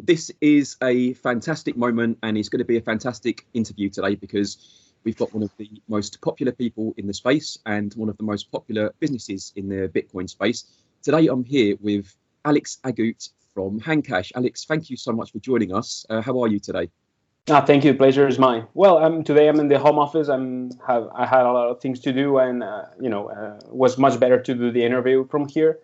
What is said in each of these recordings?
This is a fantastic moment, and it's going to be a fantastic interview today because we've got one of the most popular people in the space and one of the most popular businesses in the Bitcoin space. Today, I'm here with Alex Agut from Handcash. Alex, thank you so much for joining us. How are you today? Thank you. Pleasure is mine. Well, today I'm in the home office. I had a lot of things to do, and was much better to do the interview from here.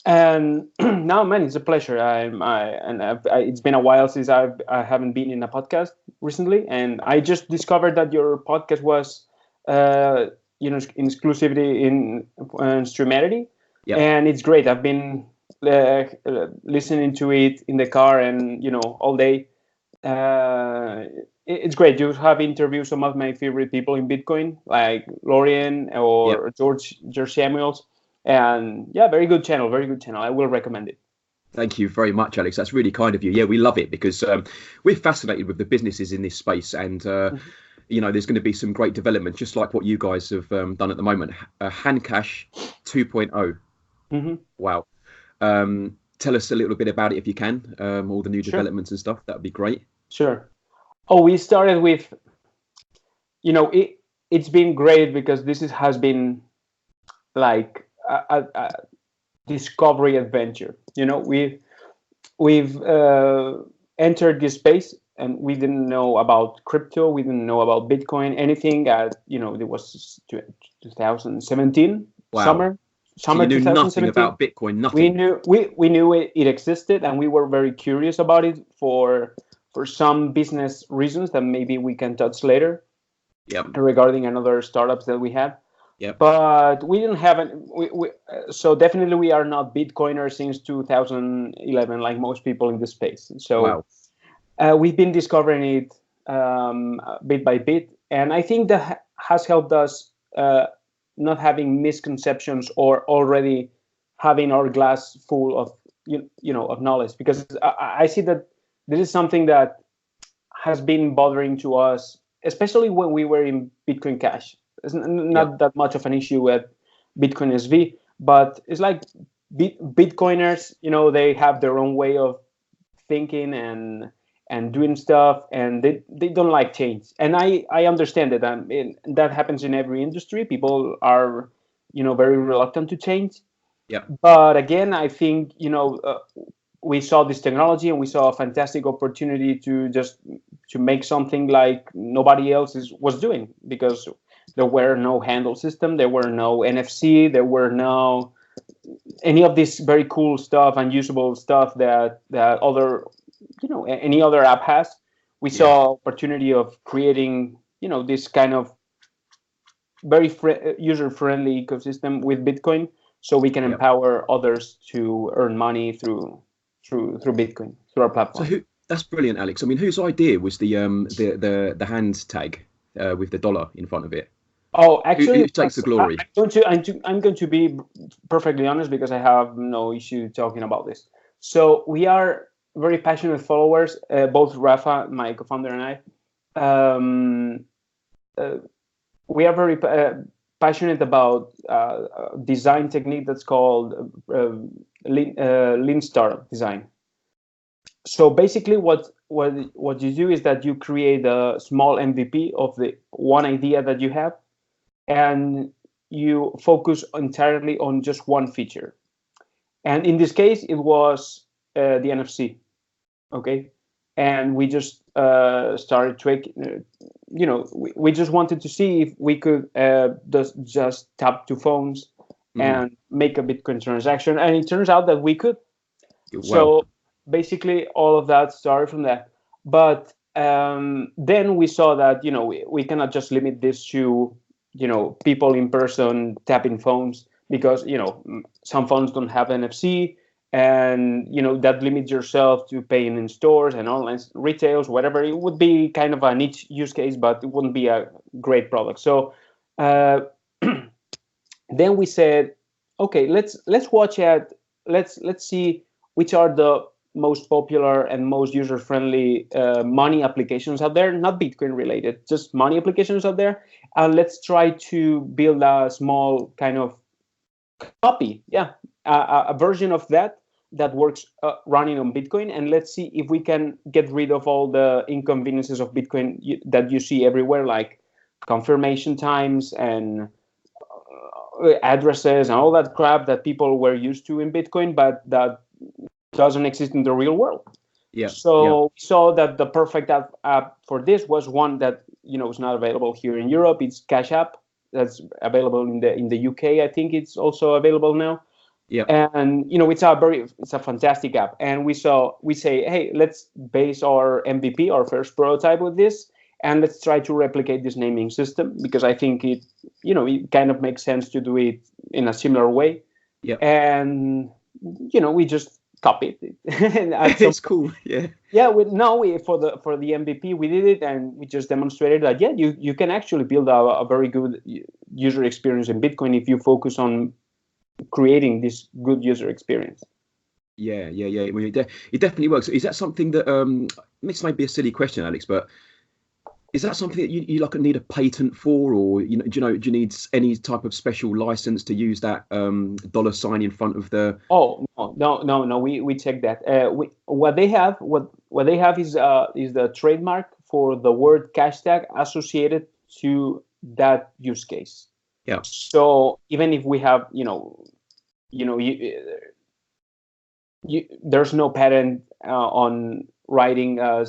And now, man, it's a pleasure. It's been a while since I haven't been in a podcast recently, and I just discovered that your podcast was, in exclusivity in Streamerity, and it's great. I've been listening to it in the car and all day. It's great. You have interviewed some of my favorite people in Bitcoin, like Lorian or George Samuels. And yeah, very good channel. I will recommend it. Thank you very much, Alex. That's really kind of you. Yeah, we love it because we're fascinated with the businesses in this space, and there's going to be some great development, just like what you guys have done at the moment. Handcash 2.0. Wow. Tell us a little bit about it if you can. All the new developments and stuff. That would be great. Sure. Oh, we started with, it's been great because has been like a discovery adventure. We've entered this space and we didn't know about crypto, we didn't know about Bitcoin, anything. It was 2017 summer. So you knew nothing about Bitcoin, nothing. We knew it existed, and we were very curious about it for some business reasons that maybe we can touch later. Regarding another startups that we had. But we didn't have so definitely we are not Bitcoiners since 2011, like most people in the space. So we've been discovering it bit by bit, and I think that has helped us not having misconceptions or already having our glass full of of knowledge, because I see that this is something that has been bothering to us, especially when we were in Bitcoin Cash. It's not that much of an issue with Bitcoin SV, but it's like Bitcoiners, they have their own way of thinking and doing stuff, and they don't like change. And I understand it. That happens in every industry. People are, very reluctant to change. But again, I think, we saw this technology and we saw a fantastic opportunity to make something like nobody else was doing, because there were no handle system, there were no NFC, there were no any of this very cool stuff and usable stuff that other, any other app has. We saw opportunity of creating, this kind of very user-friendly ecosystem with Bitcoin, so we can empower others to earn money through Bitcoin, through our platform. So that's brilliant, Alex. I mean, whose idea was the hand tag with the dollar in front of it? Oh, actually, who takes the glory? I'm going to be perfectly honest, because I have no issue talking about this. So we are very passionate followers, both Rafa, my co-founder, and I. We are very passionate about design technique that's called lean startup design. So basically, what you do is that you create a small MVP of the one idea that you have, and you focus entirely on just one feature. And in this case, it was the NFC. Okay, and we just started we just wanted to see if we could just tap two phones and make a Bitcoin transaction, and it turns out that we could. So basically, all of that started from that. But then we saw that we cannot just limit this to people in person tapping phones, because some phones don't have NFC, and that limits yourself to paying in stores and online retails, whatever. It would be kind of a niche use case, but it wouldn't be a great product. So then we said, okay, let's see which are the most popular and most user-friendly money applications out there, not Bitcoin related, just money applications out there. And let's try to build a small kind of copy, a version of that, that works running on Bitcoin, and let's see if we can get rid of all the inconveniences of Bitcoin that you see everywhere, like confirmation times and addresses and all that crap that people were used to in Bitcoin, but that doesn't exist in the real world. Yeah. So we saw that the perfect app for this was one that is not available here in Europe. It's Cash App. That's available in the UK. I think it's also available now. Yeah. And it's a fantastic app. And we say, hey, let's base our MVP, our first prototype, with this, and let's try to replicate this naming system, because I think it kind of makes sense to do it in a similar way. Yeah. And we just copied it. It's cool. Yeah. Yeah. For the MVP, we did it, and we just demonstrated that you can actually build a very good user experience in Bitcoin if you focus on creating this good user experience. Yeah. Well, it definitely works. Is that something that this may be a silly question, Alex, but is that something that you like need a patent for, or do you need any type of special license to use that $sign in front of the? Oh no. We check that. What they have is the trademark for the word cash tag associated to that use case. Yeah. So even if we have there's no patent on writing a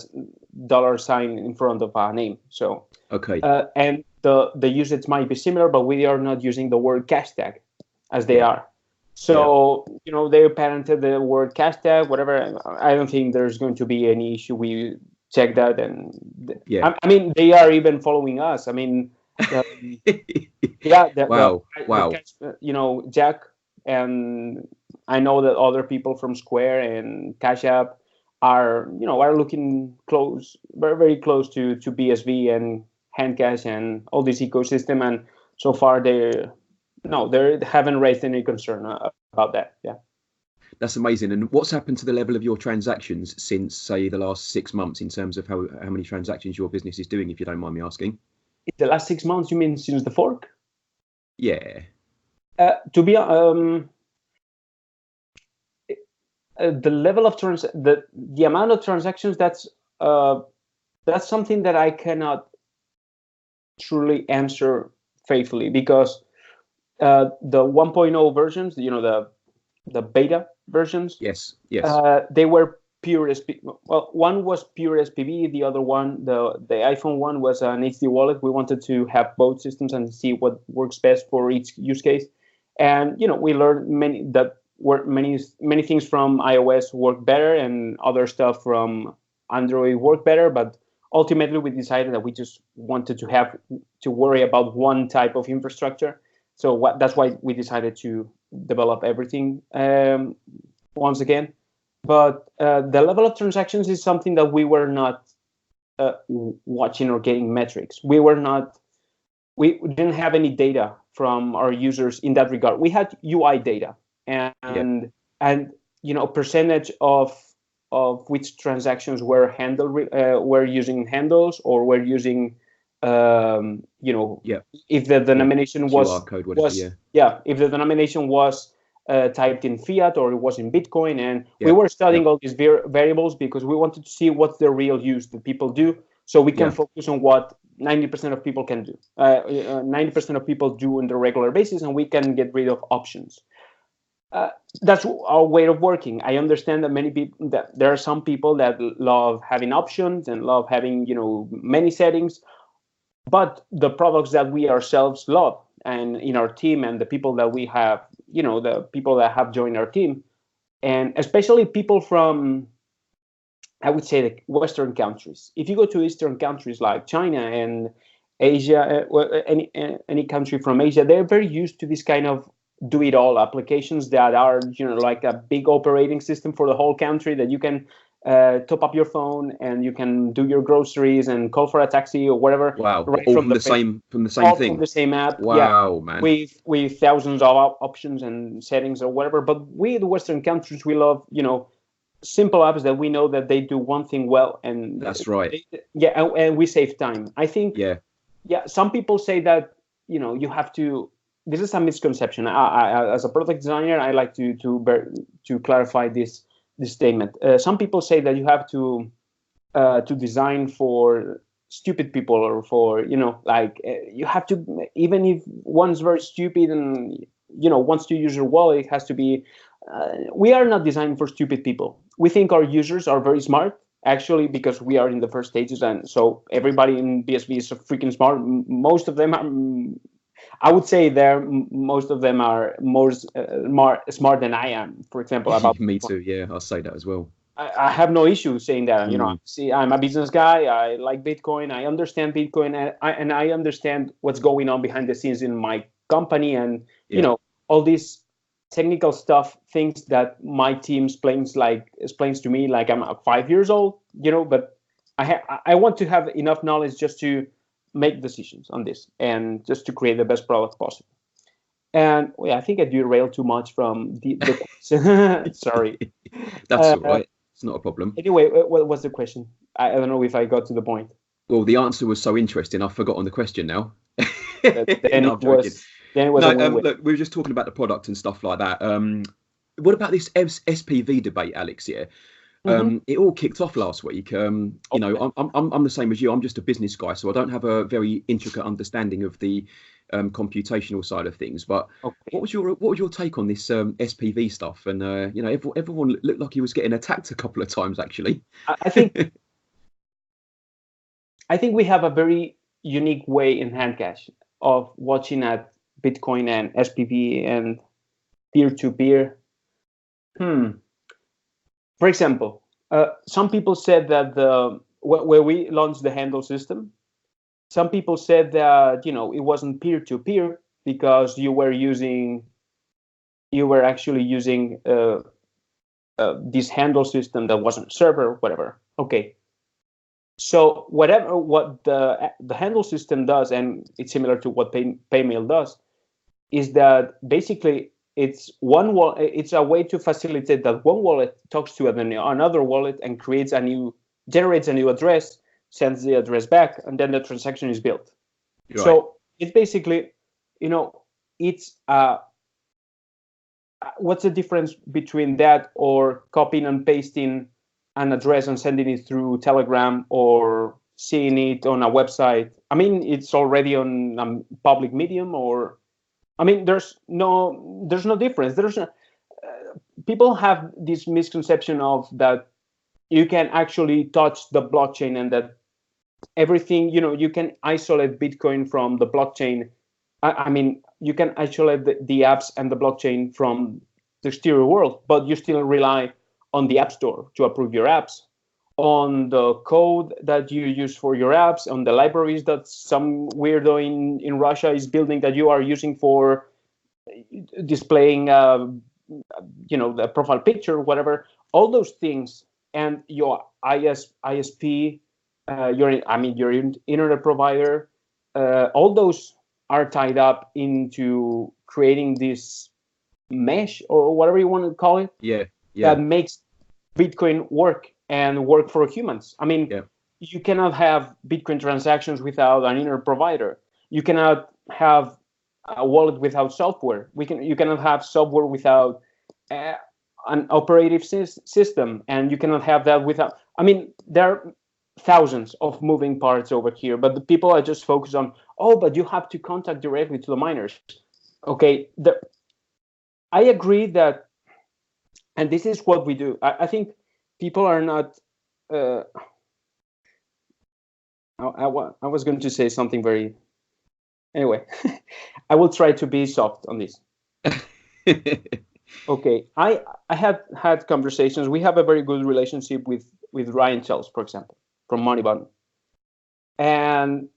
$sign in front of a name. So okay. And the usage might be similar, but we are not using the word cash tag as they are. So they patented the word cash tag, whatever. I don't think there's going to be any issue. We check that, and I mean, they are even following us. I mean, wow. Jack, and I know that other people from Square and Cash App are looking close, very, very close to BSV and Handcash and all this ecosystem, and so far they haven't raised any concern about that. Yeah. That's amazing. And what's happened to the level of your transactions since, say, the llast 6 months, in terms of how many transactions your business is doing, if you don't mind me asking? In the last 6 months, you mean since the fork? Yeah. To be the level of the amount of transactions, that's something that I cannot truly answer faithfully, because the 1.0 versions, the beta versions, yes, they were pure well, one was pure SPV, the other one, the iPhone one, was an HD wallet. We wanted to have both systems and see what works best for each use case. And we learned many things from iOS work better, and other stuff from Android work better. But ultimately, we decided that we just wanted to have to worry about one type of infrastructure. So that's why we decided to develop everything once again. But the level of transactions is something that we were not watching or getting metrics. We didn't have any data from our users in that regard. We had UI data and percentage of which transactions were handled, were using handles, or were using if the denomination was QR code, whatever, if the denomination was typed in fiat or it was in Bitcoin. And we were studying all these variables because we wanted to see what's the real use that people do, so we can focus on what 90% of people can do. 90% of people do on a regular basis, and we can get rid of options. That's our way of working. I understand that that there are some people that love having options and love having many settings, but the products that we ourselves love, and in our team, and the people that we have, the people that have joined our team, and especially people from, I would say, the Western countries. If you go to Eastern countries like China and Asia, any country from Asia, they're very used to this kind of do-it-all applications that are, like a big operating system for the whole country, that you can top up your phone and you can do your groceries and call for a taxi or whatever. Wow! Right, all from the same thing. From the same app. Wow, man! With thousands of options and settings or whatever. But we, the Western countries, we love simple apps that we know that they do one thing well, and that's right. And we save time. I think. Yeah. Some people say that you have to this is a misconception. I as a product designer, I like to clarify this statement. Some people say that you have to design for stupid people, or for, like, you have to, even if one's very stupid and wants to use your wallet, it has to be. We are not designing for stupid people. We think our users are very smart, actually, because we are in the first stages, and so everybody in BSV is freaking smart. Most of them are, I would say, most of them are more smart than I am. For example, about me too. Yeah, I'll say that as well. I have no issue saying that. See, I'm a business guy. I like Bitcoin. I understand Bitcoin, and I understand what's going on behind the scenes in my company, and all these technical stuff, things that my team explains to me like I'm 5 years old. But I want to have enough knowledge just to make decisions on this and just to create the best product possible. And I think I derailed too much from the question. Sorry. That's all right. It's not a problem. Anyway, what was the question? I don't know if I got to the point. Well, the answer was so interesting, I've forgotten the question now. Look, we were just talking about the product and stuff like that. What about this SPV debate, Alex? Yeah. It all kicked off last week. I'm the same as you. I'm just a business guy, so I don't have a very intricate understanding of the computational side of things. But what was your take on this SPV stuff? And everyone looked like he was getting attacked a couple of times, actually. I think we have a very unique way in Handcash of watching at Bitcoin and SPV and peer-to-peer. For example, some people said that where we launched the handle system, some people said that it wasn't peer-to-peer because you were actually using this handle system that wasn't server, whatever. Okay. So what the handle system does, and it's similar to what Paymail does, is that basically it's it's a way to facilitate that one wallet talks to another wallet and generates a new address, sends the address back, and then the transaction is built. Right. So it's basically, it's what's the difference between that or copying and pasting an address and sending it through Telegram or seeing it on a website? I mean, it's already on a public medium, or there's no difference. People have this misconception of that you can actually touch the blockchain and that everything, you can isolate Bitcoin from the blockchain. You can isolate the apps and the blockchain from the exterior world, but you still rely on the App Store to approve your apps, on the code that you use for your apps, on the libraries that some weirdo in Russia is building that you are using for displaying, the profile picture, whatever. All those things, and your ISP, your internet provider, all those are tied up into creating this mesh or whatever you want to call it. Yeah. That makes Bitcoin work and work for humans. You cannot have Bitcoin transactions without an internet provider. You cannot have a wallet without software. You cannot have software without an operative system, and you cannot have that without. There are thousands of moving parts over here, but the people are just focused on, but you have to contact directly to the miners. Okay, I agree that, and this is what we do. I think people are not. I was going to say something very. Anyway, I will try to be soft on this. Okay, I have had conversations. We have a very good relationship with Ryan Charles, for example, from Moneybutton. And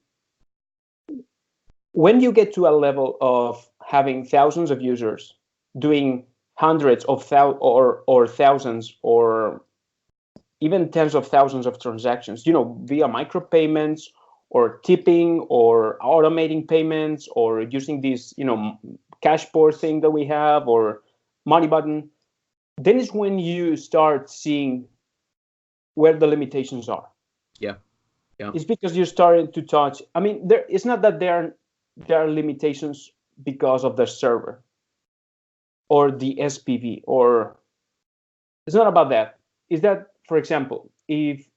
when you get to a level of having thousands of users doing hundreds of or thousands or even tens of thousands of transactions, via micropayments or tipping or automating payments or using this, Cashport thing that we have or Moneybutton, then is when you start seeing where the limitations are. Yeah. It's because you started to touch. It's not that there are limitations because of the server or the SPV, or it's not about that. Is that, for example, if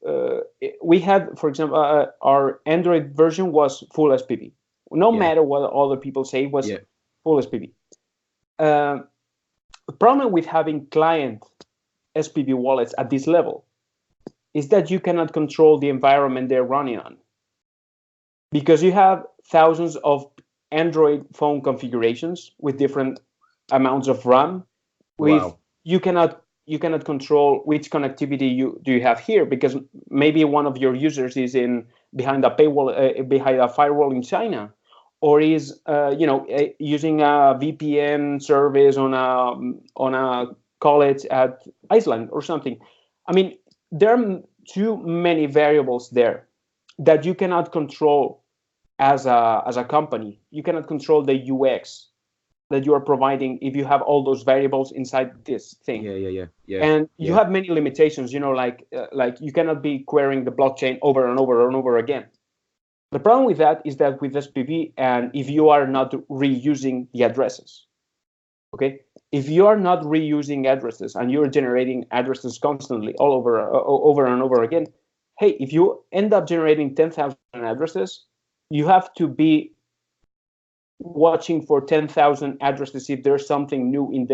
we had, for example, our Android version was full SPV, no matter what other people say, it was full SPV. The problem with having client SPV wallets at this level is that you cannot control the environment they're running on, because you have thousands of Android phone configurations with different amounts of RAM. You cannot control which connectivity you have here, because maybe one of your users is behind a paywall, behind a firewall in China, or is using a VPN service on a college at Iceland or something. I mean, there are too many variables there that you cannot control as a company. You cannot control the UX that you are providing if you have all those variables inside this thing. And you have many limitations, like you cannot be querying the blockchain over and over and over again. The problem with that is that with SPV, and if you are not reusing the addresses, okay, if you are not reusing addresses and you're generating addresses constantly all over and over again, hey, if you end up generating 10,000 addresses, you have to be watching for 10,000 addresses if there's something new in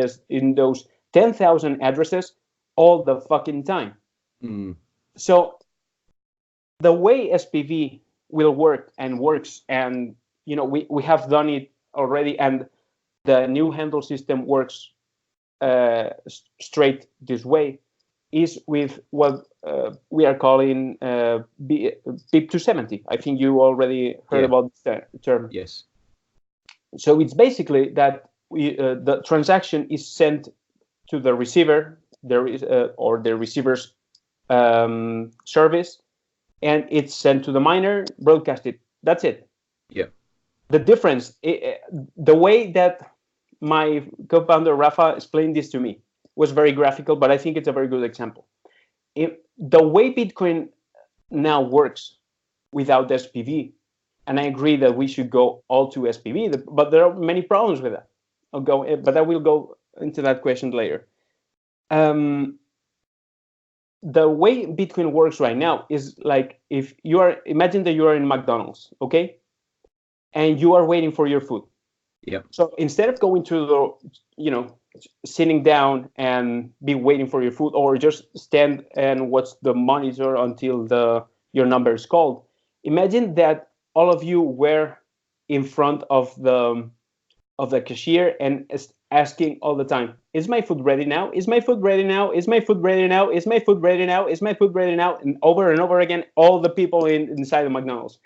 those 10,000 addresses all the fucking time. So the way SPV will work and works, and we have done it already, and the new handle system works straight this way, is with what we are calling BIP270. I think you already heard about this term. Yes. So it's basically that the transaction is sent to the receiver, or the receiver's service, and it's sent to the miner, broadcasted. That's it. Yeah. The difference, the way that my co-founder Rafa explained this to me was very graphical, but I think it's a very good example. The way Bitcoin now works without SPV, and I agree that we should go all to SPV, but there are many problems with that. But I will go into that question later. The way Bitcoin works right now is like, imagine that you are in McDonald's, okay? And you are waiting for your food. Yeah. So instead of going to sitting down and be waiting for your food, or just stand and watch the monitor until your number is called, imagine that all of you were in front of the cashier and asking all the time, is my food ready now? Is my food ready now? Is my food ready now? Is my food ready now? Is my food ready now? And over again, all the people inside the McDonald's.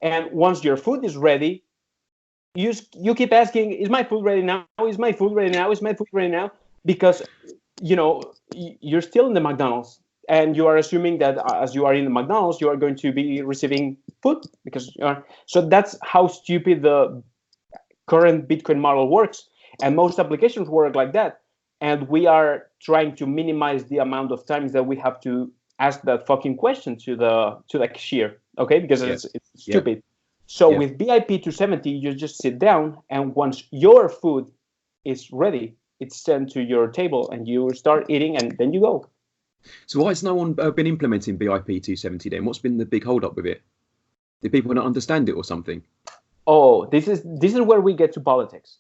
And once your food is ready, you keep asking, is my food ready now? Is my food ready now? Is my food ready now? Because you're still in the McDonald's, and you are assuming that as you are in the McDonald's, you are going to be receiving food, because you are. So that's how stupid the current Bitcoin model works, and most applications work like that. And we are trying to minimize the amount of times that we have to ask that fucking question to the cashier, okay? Because it's stupid. Yeah. So with BIP270, you just sit down, and once your food is ready, it's sent to your table, and you start eating, and then you go. So why has no one been implementing BIP270 then? What's been the big hold up with it? Did people not understand it or something? Oh, this is where we get to politics.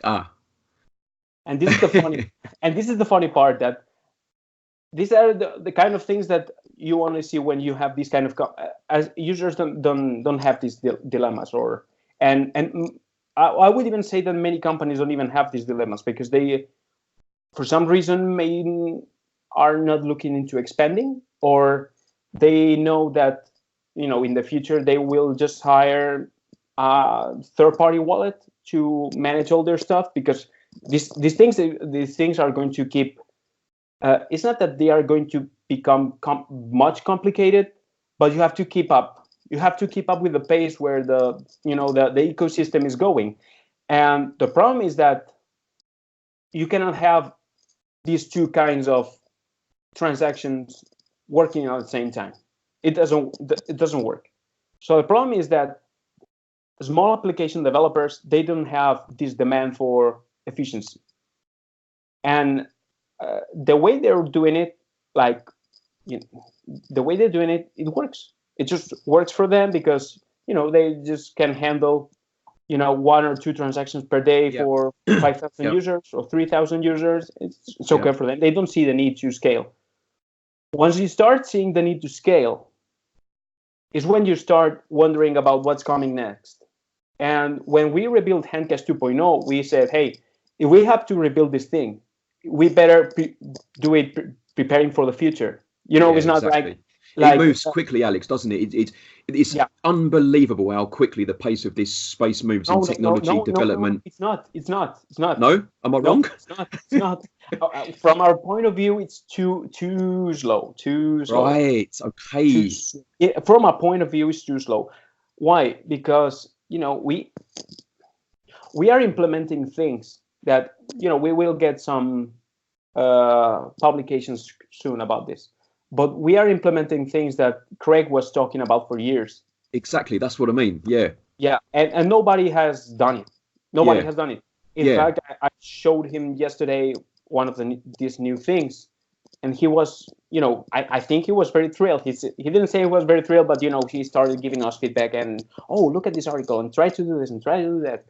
And this is the funny part, that these are the kind of things that you only see when you have these kind of as users don't have these dilemmas, and I would even say that many companies don't even have these dilemmas, because they, for some reason, maybe are not looking into expanding, or they know that in the future they will just hire a third-party wallet to manage all their stuff, because these things are going to keep. It's not that they are going to become much complicated, but you have to keep up. You have to keep up with the pace where the ecosystem is going. And the problem is that you cannot have these two kinds of transactions working at the same time. It doesn't work. So the problem is that small application developers, they don't have this demand for efficiency. And the way they're doing it, like, the way they're doing it, it works. It just works for them because, they just can handle, 1 or 2 transactions per day for 5,000 users or 3,000 users. It's okay for them. They don't see the need to scale. Once you start seeing the need to scale, is when you start wondering about what's coming next. And when we rebuilt Handcash 2.0, we said, hey, if we have to rebuild this thing, we better do it preparing for the future. It's not exactly. It moves quickly, Alex, doesn't it? It's unbelievable how quickly the pace of this space moves in technology development. No, it's not. No? Am I wrong? It's not. From our point of view, it's too slow. Right, okay. From our point of view, it's too slow. Why? Because, we are implementing things that, we will get some publications soon about this. But we are implementing things that Craig was talking about for years. Exactly, that's what I mean. Yeah. Yeah, and nobody has done it. Nobody has done it. In fact, I showed him yesterday one of these new things, and he was, I think he was very thrilled. He didn't say he was very thrilled, but he started giving us feedback and, oh, look at this article and try to do this and try to do that.